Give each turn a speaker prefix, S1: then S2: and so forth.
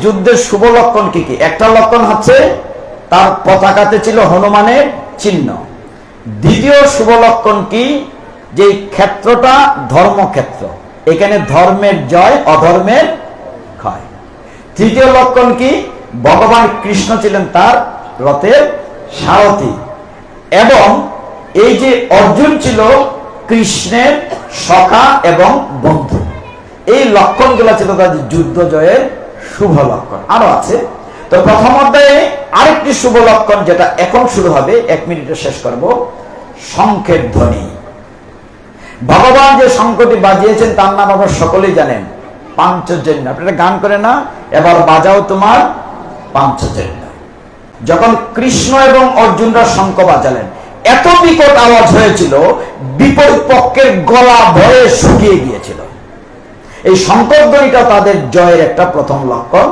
S1: যুদ্ধের শুভ লক্ষণ কি কি? একটা লক্ষণ হচ্ছে তার পতাকাতে ছিল হনুমানের চিহ্ন। দ্বিতীয় শুভ লক্ষণ কি? যে ক্ষেত্রটা ধর্মক্ষেত্র, এখানে ধর্মের জয় অধর্মের ক্ষয়। তৃতীয় লক্ষণ কি? ভগবান কৃষ্ণ ছিলেন তার রথের সারথি, এবং এই যে অর্জুন ছিল কৃষ্ণের সখা এবং বন্ধু। এই লক্ষণগুলো ছিল তাদের যুদ্ধ জয়ের শুভ লক্ষণ। আরো আছে, তো প্রথম অধ্যায়ে আরেকটি শুভ লক্ষণ যেটা এখন শুরু হবে, 1 মিনিটে শেষ করব। শঙ্খের ধ্বনি। ভগবান যে শঙ্খটি বাজিয়েছেন তার নাম আমরা সকলেই জানেন, পাঞ্চজন্য। আপনারা গান করে না, এবার বাজাও তোমার পাঞ্চজন্য। যখন কৃষ্ণ এবং অর্জুনরা শঙ্খ বাজালেন, এত বিকট আওয়াজ হয়েছিল, বিপরীত পক্ষের গলা ভয়ে শুকিয়ে গিয়েছিল। এই শঙ্খধ্বনিটা তাদের জয়ের একটা প্রথম লক্ষণ।